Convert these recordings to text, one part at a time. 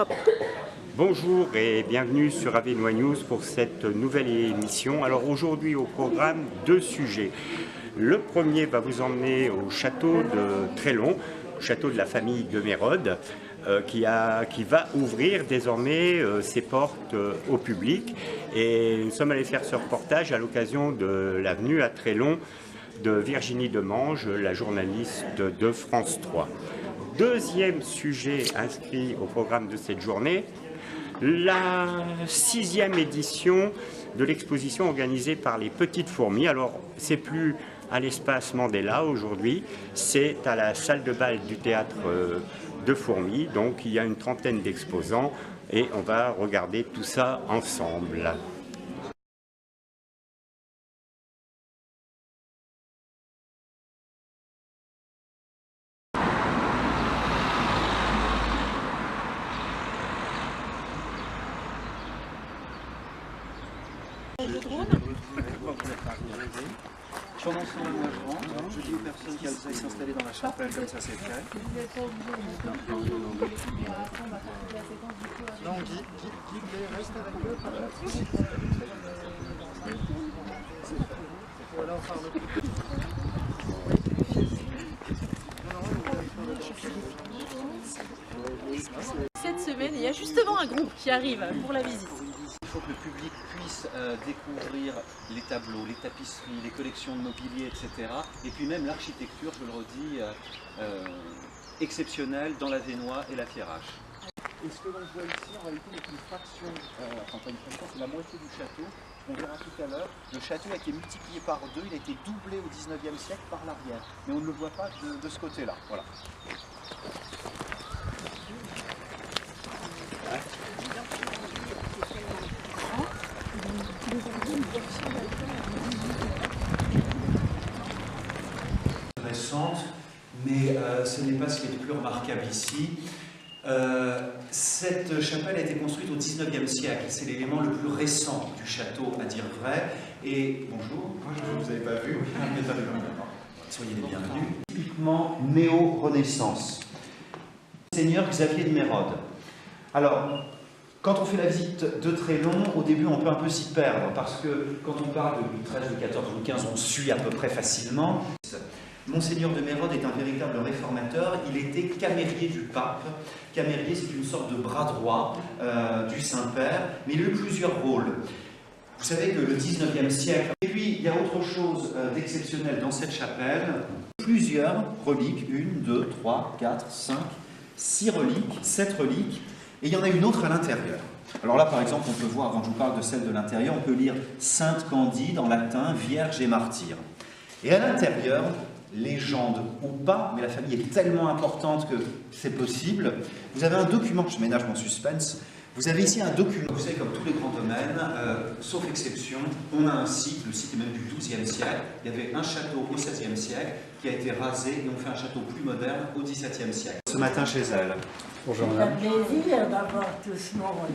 top. Bonjour et bienvenue sur Avinois News pour cette nouvelle émission. Alors aujourd'hui au programme, deux sujets. Le premier va vous emmener au château de Trélon, château de la famille de Mérode, qui va ouvrir désormais ses portes au public. Et nous sommes allés faire ce reportage à l'occasion de la venue à Trélon de Virginie Demange, la journaliste de France 3. Deuxième sujet inscrit au programme de cette journée, la 6e édition de l'exposition organisée par les Petites Fourmis. Alors, c'est plus à l'espace Mandela aujourd'hui, c'est à la salle de bal du théâtre de Fourmis. Donc, il y a une trentaine d'exposants et on va regarder tout ça ensemble. Pendant ce temps-là, moi je rentre, je dis aux personnes qui aillent s'installer dans la chapelle, comme ça c'est fait. Non, Guy, reste avec eux. Voilà, on parle. Cette semaine, il y a justement un groupe qui arrive pour la visite. Il faut que le public puisse découvrir les tableaux, les tapisseries, les collections de mobilier, etc. Et puis même l'architecture, je le redis, exceptionnelle dans l'Avenois et la Thiérache. Et ce que l'on voit ici, en réalité, est une fraction, enfin pas une fraction, c'est la moitié du château. On verra tout à l'heure. Le château a été multiplié par 2, il a été doublé au 19e siècle par l'arrière. Mais on ne le voit pas de ce côté-là. Voilà. Récente, mais ce n'est pas ce qui est le plus remarquable ici. Cette chapelle a été construite au 19e siècle, c'est l'élément le plus récent du château, à dire vrai. Et bonjour, je ne vous avais pas vu, soyez les bienvenus. Typiquement néo-renaissance. Seigneur Xavier de Mérode. Alors, quand on fait la visite de Trélon, au début on peut un peu s'y perdre, parce que quand on parle de Louis XIII, Louis XIV, Louis XV, on suit à peu près facilement. Monseigneur de Mérode est un véritable réformateur, il était camérier du pape. Camérier, c'est une sorte de bras droit du Saint-Père, mais il a eu plusieurs rôles. Vous savez que le 19e siècle, et puis il y a autre chose d'exceptionnel dans cette chapelle, plusieurs reliques, 1, 2, 3, 4, 5, 6 reliques, 7 reliques, et il y en a une autre à l'intérieur. Alors là, par exemple, on peut voir, quand je vous parle de celle de l'intérieur, on peut lire Sainte Candide en latin, Vierge et martyr. Et à l'intérieur, légende ou pas, mais la famille est tellement importante que c'est possible. Vous avez un document, je ménage mon suspense, vous avez ici un document, vous savez, comme tous les grands domaines, sauf exception, on a un site, le site est même du XIIe siècle, il y avait un château au XVIe siècle qui a été rasé et on fait un château plus moderne au XVIIe siècle. Ce matin chez elle. Bonjour madame. C'est un plaisir d'avoir tout ce monde.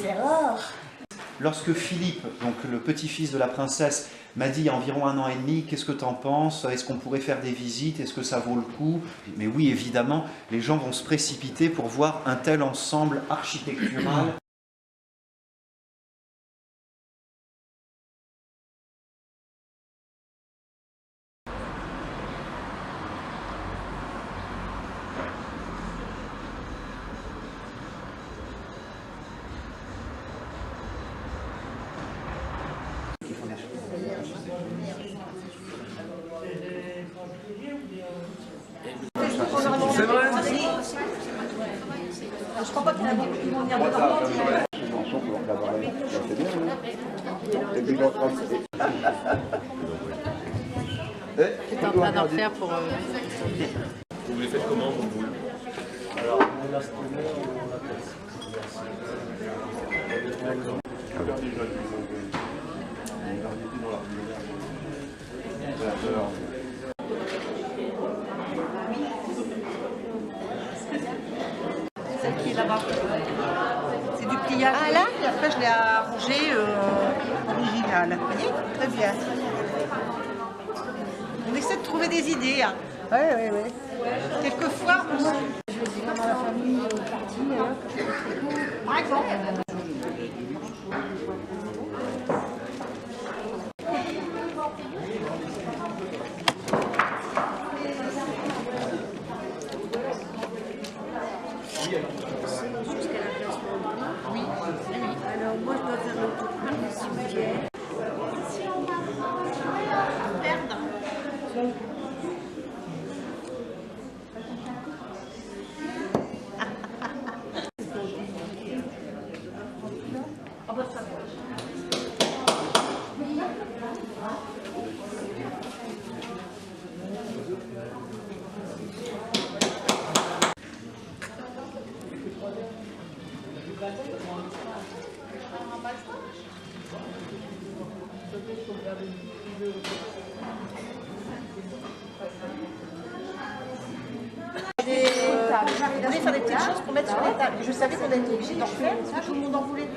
C'est rare. Lorsque Philippe, donc le petit-fils de la princesse, m'a dit il y a environ 1 an et demi, qu'est-ce que tu en penses? Est-ce qu'on pourrait faire des visites? Est-ce que ça vaut le coup? Mais oui, évidemment, les gens vont se précipiter pour voir un tel ensemble architectural. C'est vrai. Je crois pas qu'ils vont venir de Normandie. C'est en train d'en faire pour... Vous les faites comment, vous? Alors, on a ce qu'on Celle qui est là-bas. C'est du pliage. Ah là? Et après, je l'ai arrangé original. Vous voyez? Très bien. On essaie de trouver des idées. Oui. Quelquefois, on... Dans la famille partie Par exemple. Alors moi je dois faire le tour s'il vous plaît. Je voulais faire des petites choses pour mettre sur les tables. Je savais qu'on était obligé d'en faire, parce que tout le monde en voulait.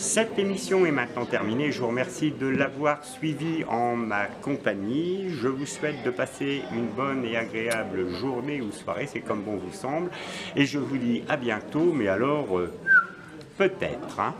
Cette émission est maintenant terminée. Je vous remercie de l'avoir suivie en ma compagnie. Je vous souhaite de passer une bonne et agréable journée ou soirée, c'est comme bon vous semble. Et je vous dis à bientôt, mais alors peut-être. Hein.